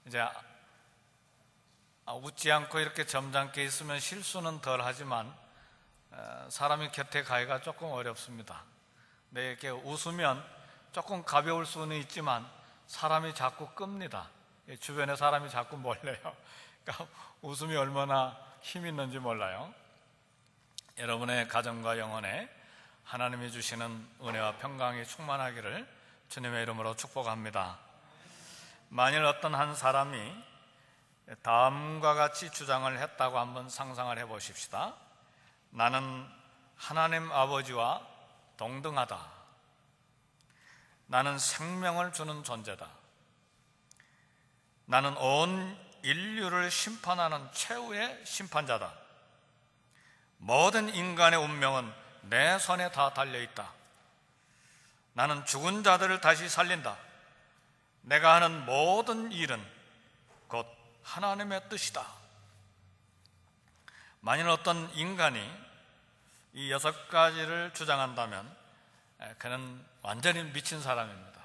이제 웃지 않고 이렇게 점잖게 있으면 실수는 덜 하지만 사람이 곁에 가기가 조금 어렵습니다. 근데 이렇게 웃으면 조금 가벼울 수는 있지만 사람이 자꾸 끕니다. 주변에 사람이 자꾸 몰려요. 그러니까 웃음이 얼마나 힘 있는지 몰라요. 여러분의 가정과 영혼에 하나님이 주시는 은혜와 평강이 충만하기를 주님의 이름으로 축복합니다. 만일 어떤 한 사람이 다음과 같이 주장을 했다고 한번 상상을 해보십시다. 나는 하나님 아버지와 동등하다. 나는 생명을 주는 존재다. 나는 온 인류를 심판하는 최후의 심판자다. 모든 인간의 운명은 내 손에 다 달려있다. 나는 죽은 자들을 다시 살린다. 내가 하는 모든 일은 곧 하나님의 뜻이다. 만일 어떤 인간이 이 6가지를 주장한다면 그는 완전히 미친 사람입니다.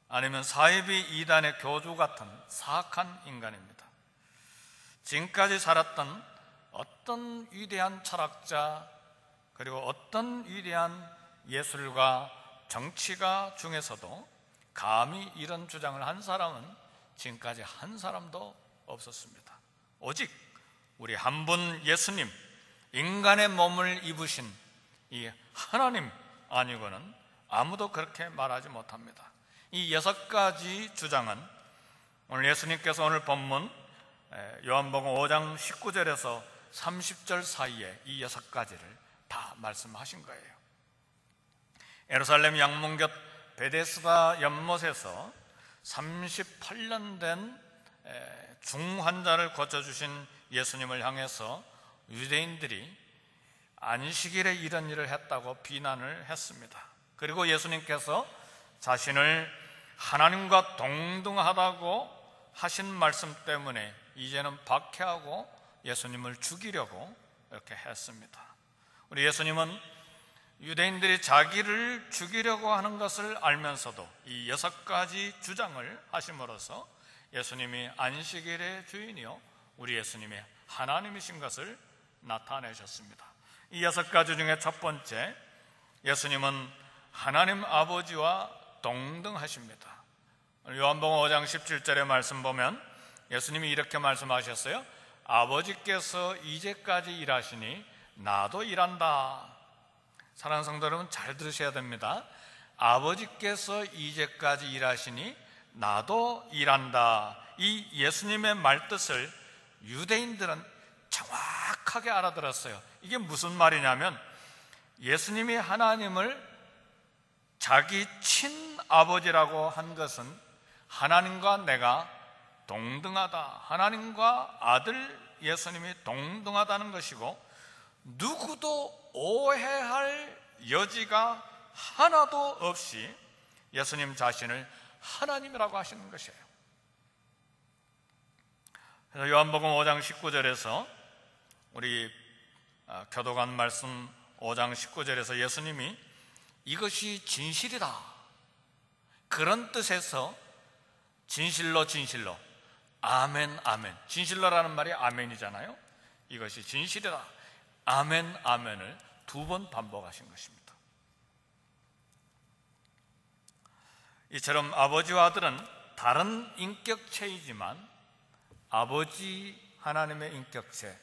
아니면 사이비 이단의 교주 같은 사악한 인간입니다. 지금까지 살았던 어떤 위대한 철학자 그리고 어떤 위대한 예술가, 정치가 중에서도 감히 이런 주장을 한 사람은 지금까지 한 사람도 없었습니다. 오직 우리 한 분 예수님, 인간의 몸을 입으신 이 하나님 아니고는 아무도 그렇게 말하지 못합니다. 이 6가지 주장은 오늘 예수님께서 오늘 본문 요한복음 5장 19절에서 30절 사이에 이 6가지를 다 말씀하신 거예요. 예루살렘 양문곁 베데스다 연못에서 38년 된 중환자를 고쳐주신 예수님을 향해서 유대인들이 안식일에 이런 일을 했다고 비난을 했습니다. 그리고 예수님께서 자신을 하나님과 동등하다고 하신 말씀 때문에 이제는 박해하고 예수님을 죽이려고 이렇게 했습니다. 우리 예수님은 유대인들이 자기를 죽이려고 하는 것을 알면서도 이 6가지 주장을 하심으로써 예수님이 안식일의 주인이요 우리 예수님의 하나님이신 것을 나타내셨습니다. 이 6가지 중에 첫 번째, 예수님은 하나님 아버지와 동등하십니다. 요한복음 5장 17절의 말씀 보면 예수님이 이렇게 말씀하셨어요. 아버지께서 이제까지 일하시니 나도 일한다. 사랑하는 성도 여러분, 잘 들으셔야 됩니다. 아버지께서 이제까지 일하시니 나도 일한다. 이 예수님의 말뜻을 유대인들은 정확하게 알아들었어요. 이게 무슨 말이냐면 예수님이 하나님을 자기 친아버지라고 한 것은 하나님과 내가 동등하다, 하나님과 아들 예수님이 동등하다는 것이고 누구도 오해할 여지가 하나도 없이 예수님 자신을 하나님이라고 하시는 것이에요. 그래서 요한복음 5장 19절에서 우리 교도관 말씀 5장 19절에서 예수님이 이것이 진실이다, 그런 뜻에서 진실로 진실로, 아멘 아멘, 진실로라는 말이 아멘이잖아요. 이것이 진실이다, 아멘 아멘을 2번 반복하신 것입니다. 이처럼 아버지와 아들은 다른 인격체이지만 아버지 하나님의 인격체,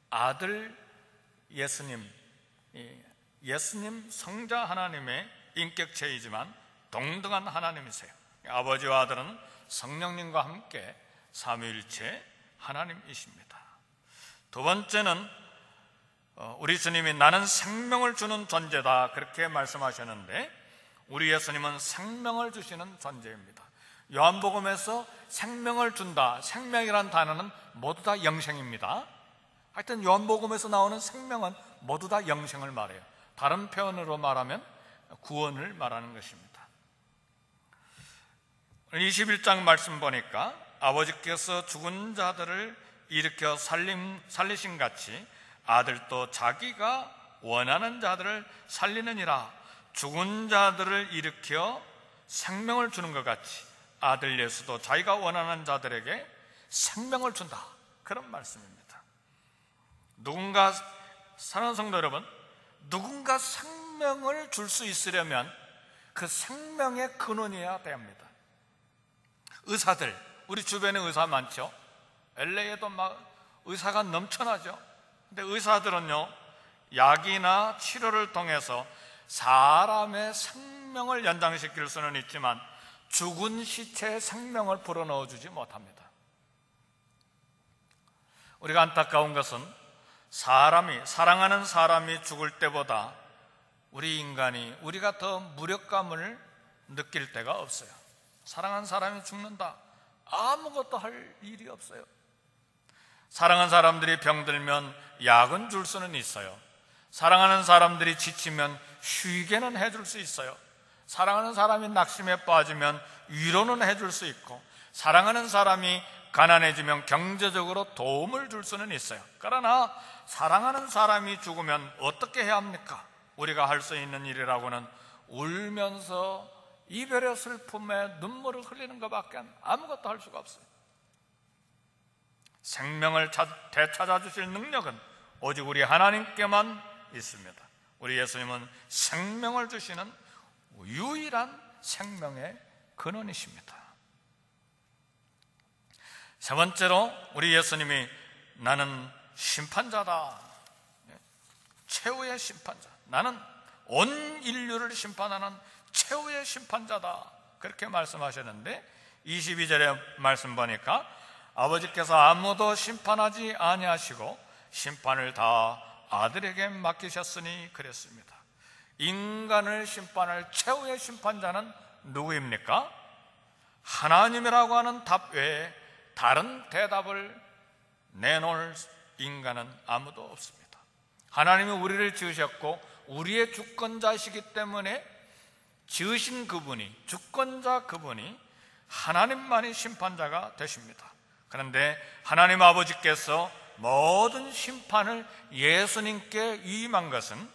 아들 예수님, 예수님 성자 하나님의 인격체이지만 동등한 하나님이세요. 아버지와 아들은 성령님과 함께 삼위일체 하나님이십니다. 두 번째는 우리 주님이 나는 생명을 주는 존재다, 그렇게 말씀하셨는데 우리 예수님은 생명을 주시는 존재입니다. 요한복음에서 생명을 준다, 생명이라는 단어는 모두 다 영생입니다. 하여튼 요한복음에서 나오는 생명은 모두 다 영생을 말해요. 다른 표현으로 말하면 구원을 말하는 것입니다. 21장 말씀 보니까 아버지께서 죽은 자들을 일으켜 살리신 같이 아들도 자기가 원하는 자들을 살리느니라. 죽은 자들을 일으켜 생명을 주는 것 같이 아들 예수도 자기가 원하는 자들에게 생명을 준다, 그런 말씀입니다. 누군가, 사랑하는 성도 여러분, 누군가 생명을 줄 수 있으려면 그 생명의 근원이어야 됩니다. 의사들, 우리 주변에 의사 많죠? LA에도 막 의사가 넘쳐나죠? 근데 의사들은요, 약이나 치료를 통해서 사람의 생명을 연장시킬 수는 있지만 죽은 시체의 생명을 불어넣어 주지 못합니다. 우리가 안타까운 것은 사랑하는 사람이 죽을 때보다 우리 인간이, 우리가 더 무력감을 느낄 때가 없어요. 사랑하는 사람이 죽는다, 아무것도 할 일이 없어요. 사랑하는 사람들이 병들면 약은 줄 수는 있어요. 사랑하는 사람들이 지치면 쉬게는 해줄 수 있어요. 사랑하는 사람이 낙심에 빠지면 위로는 해줄 수 있고, 사랑하는 사람이 가난해지면 경제적으로 도움을 줄 수는 있어요. 그러나 사랑하는 사람이 죽으면 어떻게 해야 합니까? 우리가 할 수 있는 일이라고는 울면서 이별의 슬픔에 눈물을 흘리는 것밖에 아무것도 할 수가 없어요. 생명을 되찾아 주실 능력은 오직 우리 하나님께만 있습니다. 우리 예수님은 생명을 주시는 유일한 생명의 근원이십니다. 세 번째로, 우리 예수님이 나는 심판자다, 최후의 심판자, 나는 온 인류를 심판하는 최후의 심판자다, 그렇게 말씀하셨는데 22절의 말씀 보니까 아버지께서 아무도 심판하지 아니하시고 심판을 다 아들에게 맡기셨으니 그랬습니다. 인간을 심판할 최후의 심판자는 누구입니까? 하나님이라고 하는 답 외에 다른 대답을 내놓을 인간은 아무도 없습니다. 하나님이 우리를 지으셨고 우리의 주권자이시기 때문에 지으신 그분이, 주권자 그분이 하나님만이 심판자가 되십니다. 그런데 하나님 아버지께서 모든 심판을 예수님께 위임한 것은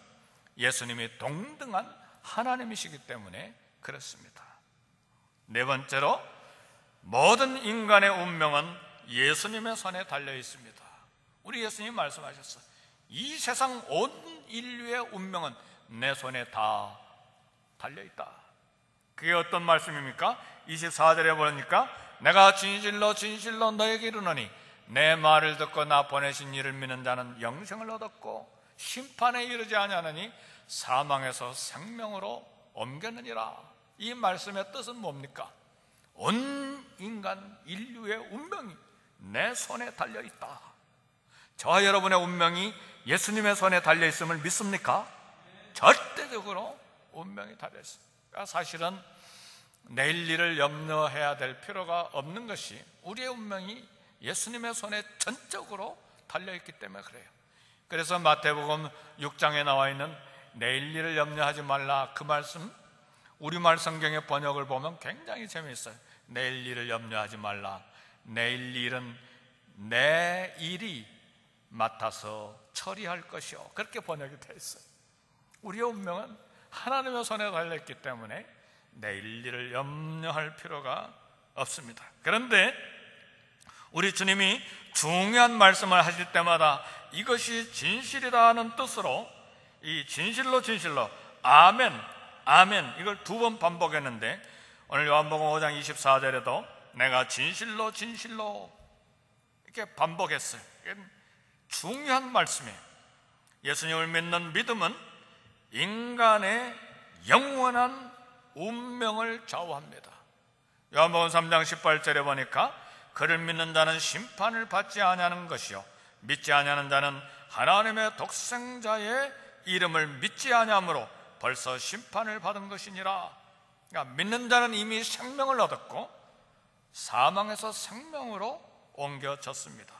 예수님이 동등한 하나님이시기 때문에 그렇습니다. 네 번째로, 모든 인간의 운명은 예수님의 손에 달려 있습니다. 우리 예수님이 말씀하셨어요. 이 세상 온 인류의 운명은 내 손에 다 달려 있다. 그게 어떤 말씀입니까? 24절에 보니까 내가 진실로 진실로 너에게 이르노니 내 말을 듣고 나 보내신 이를 믿는 자는 영생을 얻었고 심판에 이르지 아니하느니 사망에서 생명으로 옮겼느니라. 이 말씀의 뜻은 뭡니까? 온 인간 인류의 운명이 내 손에 달려있다. 저와 여러분의 운명이 예수님의 손에 달려있음을 믿습니까? 절대적으로 운명이 달려있습니다. 그러니까 사실은 내일 일을 염려해야 될 필요가 없는 것이, 우리의 운명이 예수님의 손에 전적으로 달려있기 때문에 그래요. 그래서 마태복음 6장에 나와 있는 내일 일을 염려하지 말라, 그 말씀 우리말 성경의 번역을 보면 굉장히 재미있어요. 내일 일을 염려하지 말라, 내일 일은 내 일이 맡아서 처리할 것이요, 그렇게 번역이 되어 있어요. 우리의 운명은 하나님의 손에 달려있기 때문에 내일 일을 염려할 필요가 없습니다. 그런데 우리 주님이 중요한 말씀을 하실 때마다 이것이 진실이라는 뜻으로 이 진실로 진실로 아멘 아멘 이걸 2번 반복했는데, 오늘 요한복음 5장 24절에도 내가 진실로 진실로 이렇게 반복했어요. 중요한 말씀이에요. 예수님을 믿는 믿음은 인간의 영원한 운명을 좌우합니다. 요한복음 3장 18절에 보니까 그를 믿는 자는 심판을 받지 아니하는 것이요 믿지 아니하는 자는 하나님의 독생자의 이름을 믿지 아니함으로 벌써 심판을 받은 것이니라. 그러니까 믿는 자는 이미 생명을 얻었고 사망에서 생명으로 옮겨졌습니다.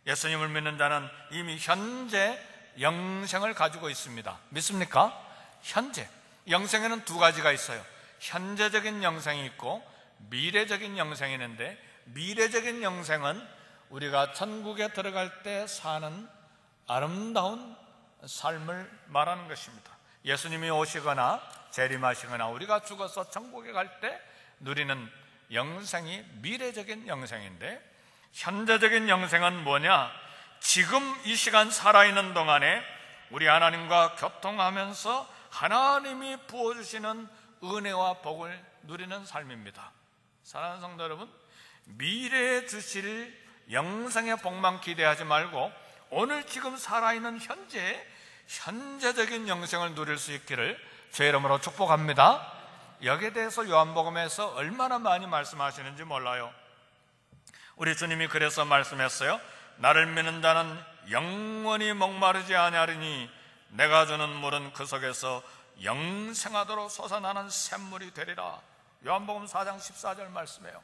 예수님을 믿는 자는 이미 현재 영생을 가지고 있습니다. 믿습니까? 현재 영생에는 2가지가 있어요. 현재적인 영생이 있고 미래적인 영생이 있는데, 미래적인 영생은 우리가 천국에 들어갈 때 사는 아름다운 삶을 말하는 것입니다. 예수님이 오시거나 재림하시거나 우리가 죽어서 천국에 갈 때 누리는 영생이 미래적인 영생인데, 현재적인 영생은 뭐냐? 지금 이 시간 살아있는 동안에 우리 하나님과 교통하면서 하나님이 부어주시는 은혜와 복을 누리는 삶입니다. 사랑하는 성도 여러분, 미래에 주실 영생의 복만 기대하지 말고 오늘 지금 살아있는 현재적인 영생을 누릴 수 있기를 주의 이름으로 축복합니다. 여기에 대해서 요한복음에서 얼마나 많이 말씀하시는지 몰라요. 우리 주님이 그래서 말씀했어요. 나를 믿는 자는 영원히 목마르지 아니하리니 내가 주는 물은 그 속에서 영생하도록 솟아나는 샘물이 되리라. 요한복음 4장 14절 말씀이에요.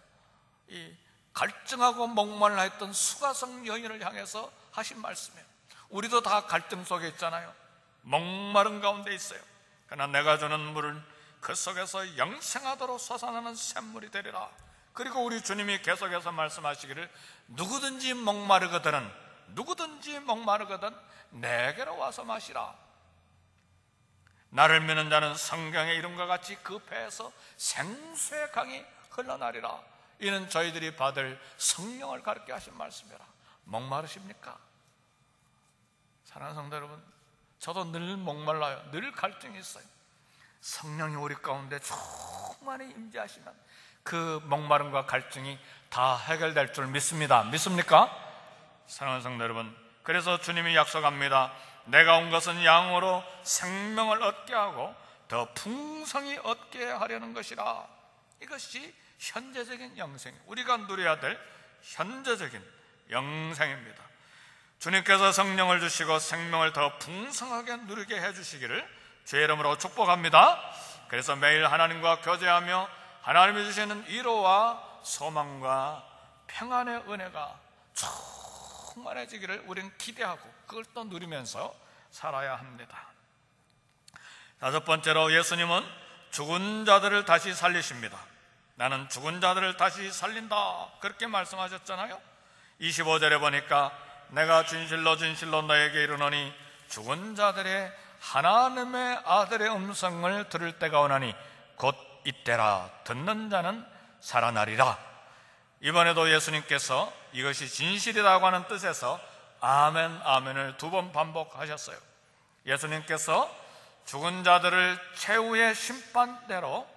이 갈증하고 목말라 했던 수가성 여인을 향해서 하신 말씀이에요. 우리도 다 갈증 속에 있잖아요. 목마른 가운데 있어요. 그러나 내가 주는 물은 그 속에서 영생하도록 솟아나는 샘물이 되리라. 그리고 우리 주님이 계속해서 말씀하시기를 누구든지 목마르거든 내게로 와서 마시라. 나를 믿는 자는 성경의 이름과 같이 그 배에서 생수의 강이 흘러나리라. 이는 저희들이 받을 성령을 가르쳐 하신 말씀이라. 목마르십니까? 사랑하는 성도 여러분, 저도 늘 목말라요. 늘 갈증이 있어요. 성령이 우리 가운데 충만히 임재하시면 그 목마름과 갈증이 다 해결될 줄 믿습니다. 믿습니까? 사랑하는 성도 여러분, 그래서 주님이 약속합니다. 내가 온 것은 양으로 생명을 얻게 하고 더 풍성히 얻게 하려는 것이라. 이것이 현재적인 영생, 우리가 누려야 될 현재적인 영생입니다. 주님께서 성령을 주시고 생명을 더 풍성하게 누리게 해주시기를 주의 이름으로 축복합니다. 그래서 매일 하나님과 교제하며 하나님이 주시는 위로와 소망과 평안의 은혜가 충만해지기를 우리는 기대하고 그걸 또 누리면서 살아야 합니다. 다섯 번째로, 예수님은 죽은 자들을 다시 살리십니다. 나는 죽은 자들을 다시 살린다, 그렇게 말씀하셨잖아요. 25절에 보니까 내가 진실로 진실로 너에게 이르노니 죽은 자들의 하나님의 아들의 음성을 들을 때가 오나니 곧 이때라. 듣는 자는 살아나리라. 이번에도 예수님께서 이것이 진실이라고 하는 뜻에서 아멘 아멘을 2번 반복하셨어요. 예수님께서 죽은 자들을 최후의 심판대로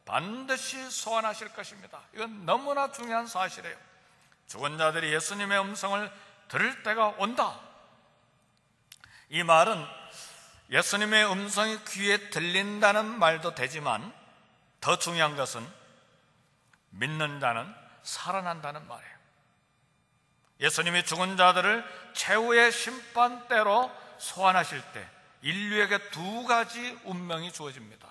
반드시 소환하실 것입니다. 이건 너무나 중요한 사실이에요. 죽은 자들이 예수님의 음성을 들을 때가 온다. 이 말은 예수님의 음성이 귀에 들린다는 말도 되지만 더 중요한 것은 믿는 자는 살아난다는 말이에요. 예수님이 죽은 자들을 최후의 심판대로 소환하실 때 인류에게 2가지 운명이 주어집니다.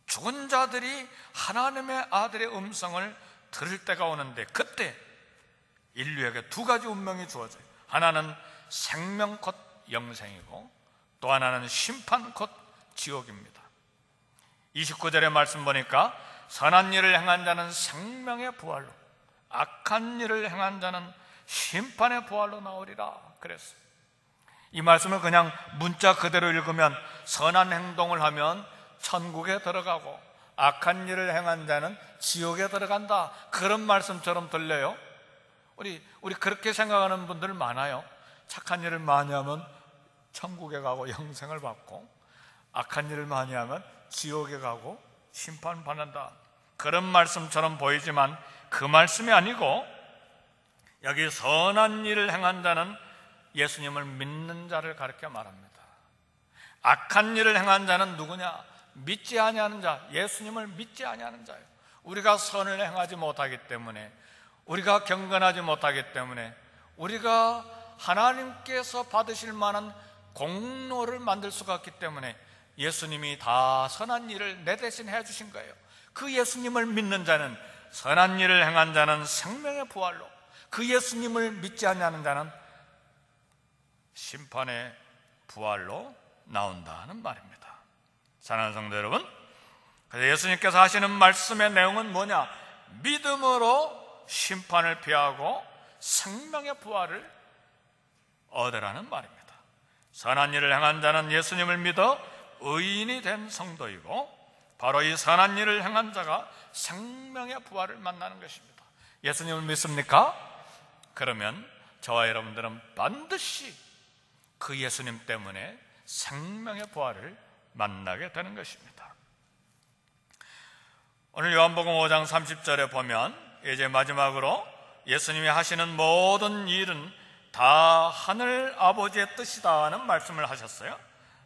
죽은 자들이 하나님의 아들의 음성을 들을 때가 오는데 그때 인류에게 2가지 운명이 주어져요. 하나는 생명 곧 영생이고 또 하나는 심판 곧 지옥입니다. 29절의 말씀 보니까 선한 일을 행한 자는 생명의 부활로, 악한 일을 행한 자는 심판의 부활로 나오리라 그랬어요. 이 말씀을 그냥 문자 그대로 읽으면 선한 행동을 하면 천국에 들어가고 악한 일을 행한 자는 지옥에 들어간다, 그런 말씀처럼 들려요. 우리 그렇게 생각하는 분들 많아요. 착한 일을 많이 하면 천국에 가고 영생을 받고 악한 일을 많이 하면 지옥에 가고 심판받는다, 그런 말씀처럼 보이지만 그 말씀이 아니고 여기 선한 일을 행한 자는 예수님을 믿는 자를 가르쳐 말합니다. 악한 일을 행한 자는 누구냐? 믿지 아니하는 자, 예수님을 믿지 아니하는 자예요. 우리가 선을 행하지 못하기 때문에, 우리가 경건하지 못하기 때문에, 우리가 하나님께서 받으실 만한 공로를 만들 수가 없기 때문에 예수님이 다 선한 일을 내 대신 해주신 거예요. 그 예수님을 믿는 자는, 선한 일을 행한 자는 생명의 부활로, 그 예수님을 믿지 않는 자는 심판의 부활로 나온다는 말입니다. 사랑하는 성도 여러분, 그래서 예수님께서 하시는 말씀의 내용은 뭐냐? 믿음으로 심판을 피하고 생명의 부활을 얻으라는 말입니다. 선한 일을 행한 자는 예수님을 믿어 의인이 된 성도이고, 바로 이 선한 일을 행한 자가 생명의 부활을 만나는 것입니다. 예수님을 믿습니까? 그러면 저와 여러분들은 반드시 그 예수님 때문에 생명의 부활을 만나게 되는 것입니다. 오늘 요한복음 5장 30절에 보면 이제 마지막으로 예수님이 하시는 모든 일은 다 하늘 아버지의 뜻이다는 말씀을 하셨어요.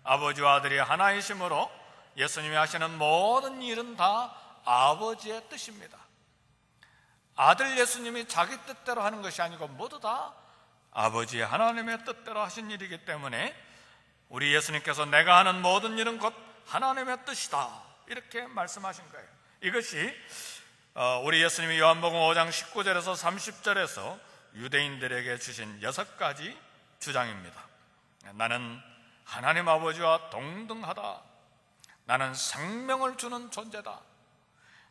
아버지와 아들이 하나이심으로 예수님이 하시는 모든 일은 다 아버지의 뜻입니다. 아들 예수님이 자기 뜻대로 하는 것이 아니고 모두 다 아버지 하나님의 뜻대로 하신 일이기 때문에 우리 예수님께서 내가 하는 모든 일은 곧 하나님의 뜻이다, 이렇게 말씀하신 거예요. 이것이 우리 예수님이 요한복음 5장 19절에서 30절에서 유대인들에게 주신 6가지 주장입니다. 나는 하나님 아버지와 동등하다. 나는 생명을 주는 존재다.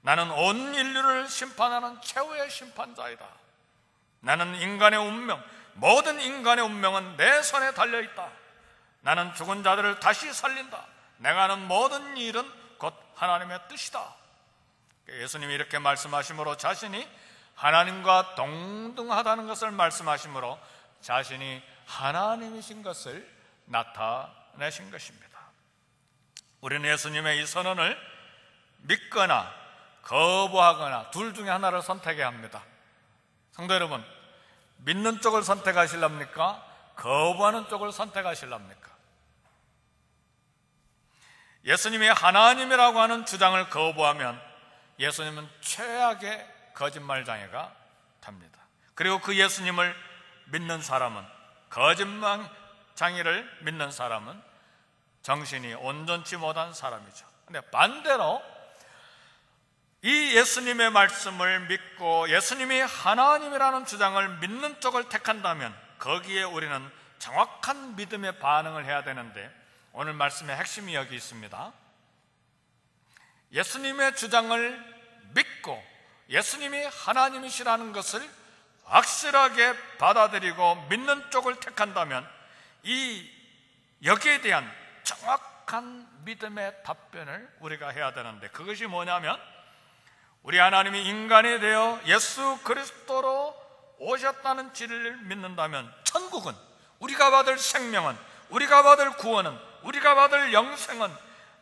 나는 온 인류를 심판하는 최후의 심판자이다. 나는 인간의 운명, 모든 인간의 운명은 내 손에 달려있다. 나는 죽은 자들을 다시 살린다. 내가 하는 모든 일은 곧 하나님의 뜻이다. 예수님이 이렇게 말씀하심으로 자신이 하나님과 동등하다는 것을 말씀하심으로 자신이 하나님이신 것을 나타내신 것입니다. 우리는 예수님의 이 선언을 믿거나 거부하거나 둘 중에 하나를 선택해야 합니다. 성도 여러분, 믿는 쪽을 선택하실랍니까? 거부하는 쪽을 선택하실랍니까? 예수님이 하나님이라고 하는 주장을 거부하면 예수님은 최악의 거짓말장애가 됩니다. 그리고 그 예수님을 믿는 사람은, 거짓말장애를 믿는 사람은 정신이 온전치 못한 사람이죠. 근데 반대로 이 예수님의 말씀을 믿고 예수님이 하나님이라는 주장을 믿는 쪽을 택한다면 거기에 우리는 정확한 믿음의 반응을 해야 되는데, 오늘 말씀의 핵심이 여기 있습니다. 예수님의 주장을 믿고 예수님이 하나님이시라는 것을 확실하게 받아들이고 믿는 쪽을 택한다면 여기에 대한 정확한 믿음의 답변을 우리가 해야 되는데, 그것이 뭐냐면 우리 하나님이 인간이 되어 예수 그리스도로 오셨다는 진리를 믿는다면 천국은, 우리가 받을 생명은, 우리가 받을 구원은, 우리가 받을 영생은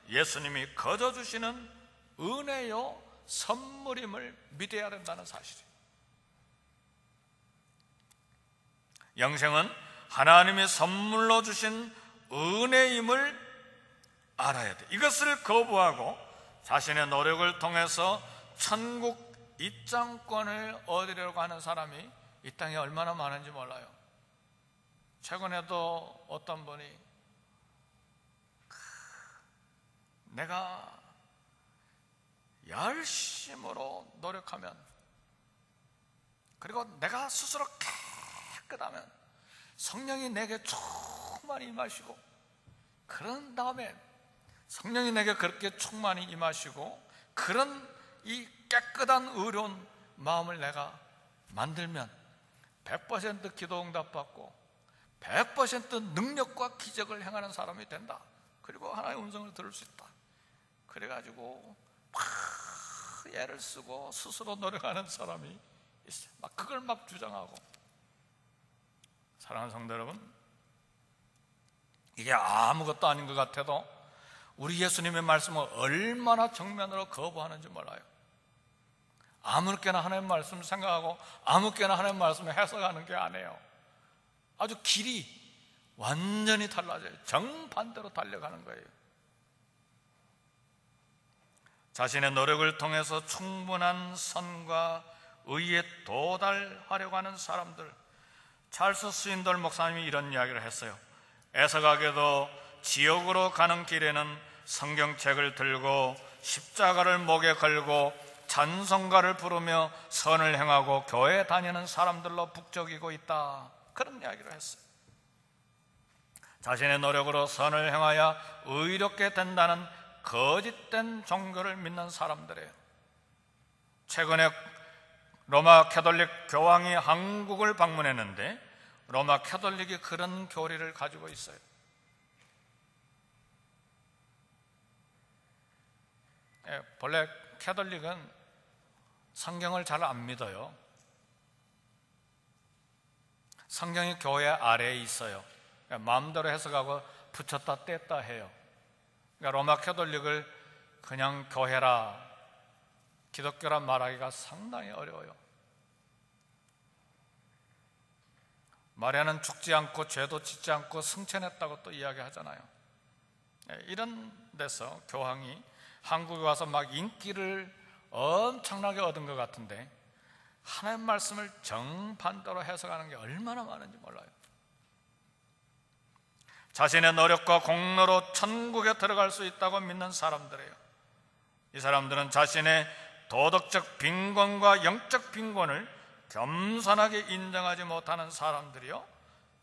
예수님이 거저 주시는 은혜요 선물임을 믿어야 된다는 사실이에요. 영생은 하나님의 선물로 주신 은혜임을 알아야 돼. 이것을 거부하고 자신의 노력을 통해서 천국 입장권을 얻으려고 하는 사람이 이 땅에 얼마나 많은지 몰라요. 최근에도 어떤 분이 내가 열심으로 노력하면, 그리고 내가 스스로 깨끗하면 성령이 내게 충만히 임하시고, 그런 다음에 성령이 내게 그렇게 충만히 임하시고 그런 이 깨끗한 의로운 마음을 내가 만들면 100% 기도 응답받고 100% 능력과 기적을 행하는 사람이 된다. 그리고 하나님의 음성을 들을 수 있다. 그래가지고 막 애를 쓰고 스스로 노력하는 사람이 있어요. 막 그걸 막 주장하고. 사랑하는 성도 여러분, 이게 아무것도 아닌 것 같아도 우리 예수님의 말씀을 얼마나 정면으로 거부하는지 몰라요. 아무렇게나 하나님 말씀을 생각하고 아무렇게나 하나님 말씀을 해석하는 게 아니에요. 아주 길이 완전히 달라져요. 정반대로 달려가는 거예요. 자신의 노력을 통해서 충분한 선과 의에 도달하려고 하는 사람들, 찰스 스윈돌 목사님이 이런 이야기를 했어요. 애석하게도 지옥으로 가는 길에는 성경책을 들고 십자가를 목에 걸고 찬송가를 부르며 선을 행하고 교회에 다니는 사람들로 북적이고 있다. 그런 이야기를 했어요. 자신의 노력으로 선을 행하여 의롭게 된다는 거짓된 종교를 믿는 사람들이에요. 최근에 로마 캐톨릭 교황이 한국을 방문했는데 로마 캐톨릭이 그런 교리를 가지고 있어요. 본래 캐톨릭은 성경을 잘 안 믿어요. 성경이 교회 아래에 있어요. 마음대로 해석하고 붙였다 뗐다 해요. 그러니까 로마 캐톨릭을 그냥 교회라, 기독교란 말하기가 상당히 어려워요. 마리아는 죽지 않고 죄도 짓지 않고 승천했다고 또 이야기하잖아요. 이런 데서 교황이 한국에 와서 막 인기를 엄청나게 얻은 것 같은데 하나님 말씀을 정반대로 해석하는 게 얼마나 많은지 몰라요. 자신의 노력과 공로로 천국에 들어갈 수 있다고 믿는 사람들이에요. 이 사람들은 자신의 도덕적 빈곤과 영적 빈곤을 겸손하게 인정하지 못하는 사람들이요,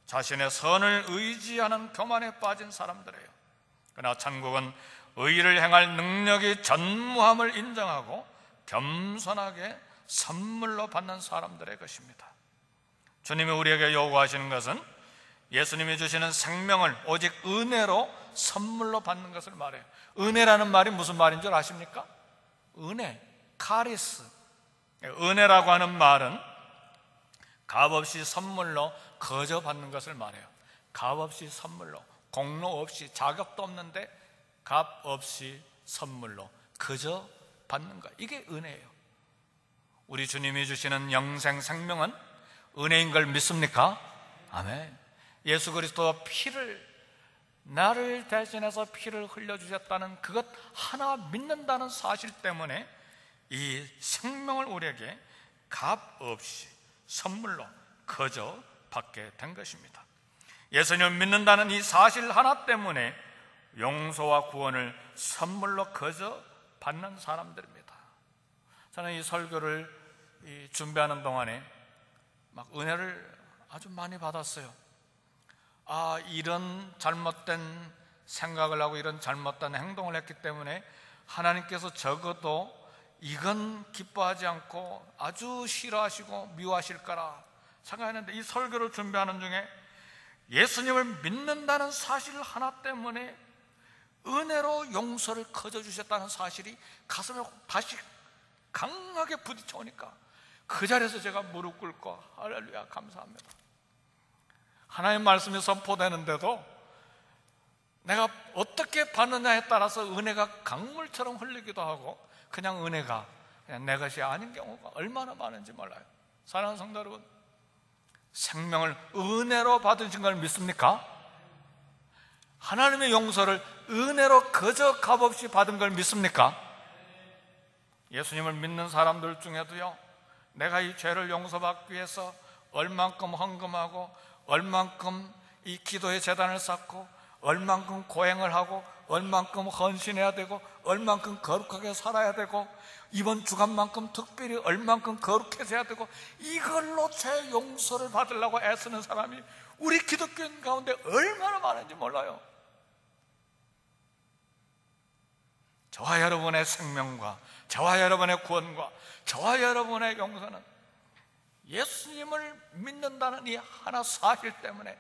자신의 선을 의지하는 교만에 빠진 사람들이에요. 그러나 천국은 의를 행할 능력이 전무함을 인정하고 겸손하게 선물로 받는 사람들의 것입니다. 주님이 우리에게 요구하시는 것은 예수님이 주시는 생명을 오직 은혜로 선물로 받는 것을 말해요. 은혜라는 말이 무슨 말인 줄 아십니까? 은혜, 카리스. 은혜라고 하는 말은 값없이 선물로 거저 받는 것을 말해요. 값없이 선물로, 공로 없이, 자격도 없는데 값없이 선물로 거저 받는 것, 이게 은혜예요. 우리 주님이 주시는 영생 생명은 은혜인 걸 믿습니까? 아멘. 예수 그리스도가 나를 대신해서 피를 흘려주셨다는 그것 하나 믿는다는 사실 때문에 이 생명을 우리에게 값없이 선물로 거저 받게 된 것입니다. 예수님을 믿는다는 이 사실 하나 때문에 용서와 구원을 선물로 거저 받는 사람들입니다. 저는 이 설교를 준비하는 동안에 막 은혜를 아주 많이 받았어요. 이런 잘못된 생각을 하고 이런 잘못된 행동을 했기 때문에 하나님께서 적어도 이건 기뻐하지 않고 아주 싫어하시고 미워하실 거라 생각했는데, 이 설교를 준비하는 중에 예수님을 믿는다는 사실 하나 때문에 은혜로 용서를 거저 주셨다는 사실이 가슴에 다시 강하게 부딪혀오니까 그 자리에서 제가 무릎 꿇고 할렐루야 감사합니다. 하나님 말씀이 선포되는데도 내가 어떻게 받느냐에 따라서 은혜가 강물처럼 흘리기도 하고 그냥 은혜가 그냥 내 것이 아닌 경우가 얼마나 많은지 몰라요. 사랑하는 성도 여러분, 생명을 은혜로 받으신 걸 믿습니까? 하나님의 용서를 은혜로 거저 값없이 받은 걸 믿습니까? 예수님을 믿는 사람들 중에도요, 내가 이 죄를 용서받기 위해서 얼만큼 헌금하고 얼만큼 이 기도의 재단을 쌓고 얼만큼 고행을 하고 얼만큼 헌신해야 되고 얼만큼 거룩하게 살아야 되고 이번 주간만큼 특별히 얼만큼 거룩해져야 되고 이걸로 죄 용서를 받으려고 애쓰는 사람이 우리 기독교인 가운데 얼마나 많은지 몰라요. 저와 여러분의 생명과 저와 여러분의 구원과 저와 여러분의 용서는 예수님을 믿는다는 이 하나 사실 때문에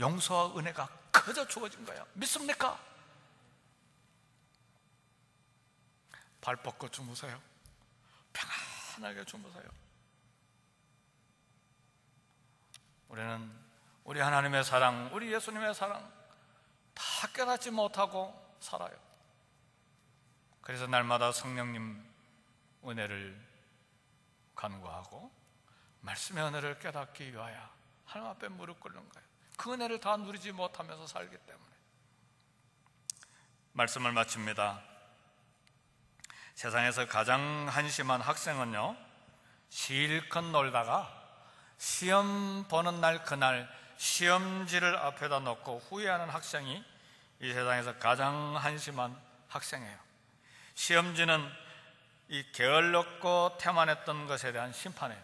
용서와 은혜가 거저 주어진 거예요. 믿습니까? 발 뻗고 주무세요. 편안하게 주무세요. 우리는 우리 하나님의 사랑, 우리 예수님의 사랑 다 깨닫지 못하고 살아요. 그래서 날마다 성령님 은혜를 간구하고 말씀의 은혜를 깨닫기 위하여 하나님 앞에 무릎 꿇는 거예요. 그 은혜를 다 누리지 못하면서 살기 때문에. 말씀을 마칩니다. 세상에서 가장 한심한 학생은요, 실컷 놀다가 시험 보는 날 그날 시험지를 앞에다 놓고 후회하는 학생이 이 세상에서 가장 한심한 학생이에요. 시험지는 이 게을렀고 태만했던 것에 대한 심판이에요.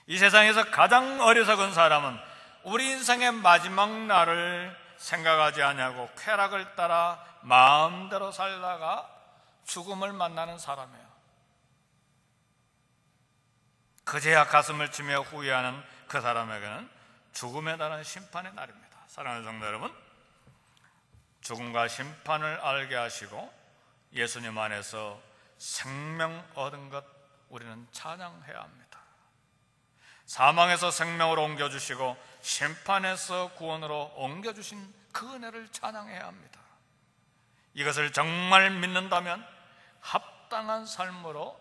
이 세상에서 가장 어리석은 사람은 우리 인생의 마지막 날을 생각하지 않냐고 쾌락을 따라 마음대로 살다가 죽음을 만나는 사람이에요. 그제야 가슴을 치며 후회하는 그 사람에게는 죽음에 대한 심판의 날입니다. 사랑하는 성도 여러분, 죽음과 심판을 알게 하시고 예수님 안에서 생명 얻은 것 우리는 찬양해야 합니다. 사망에서 생명으로 옮겨주시고 심판에서 구원으로 옮겨주신 그 은혜를 찬양해야 합니다. 이것을 정말 믿는다면 합당한 삶으로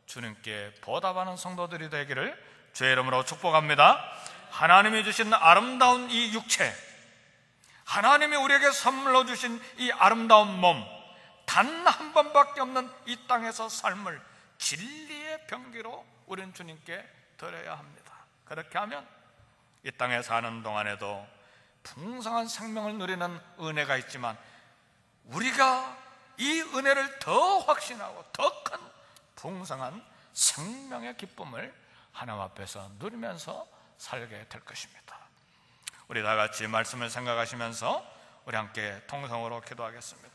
주님께 보답하는 성도들이 되기를 주의 이름으로 축복합니다. 하나님이 주신 아름다운 이 육체, 하나님이 우리에게 선물로 주신 이 아름다운 몸, 단 한 번밖에 없는 이 땅에서 삶을 진리의 병기로 우리는 주님께 드려야 합니다. 그렇게 하면 이 땅에 사는 동안에도 풍성한 생명을 누리는 은혜가 있지만 우리가 이 은혜를 더 확신하고 더 큰 풍성한 생명의 기쁨을 하나님 앞에서 누리면서 살게 될 것입니다. 우리 다 같이 말씀을 생각하시면서 우리 함께 통성으로 기도하겠습니다.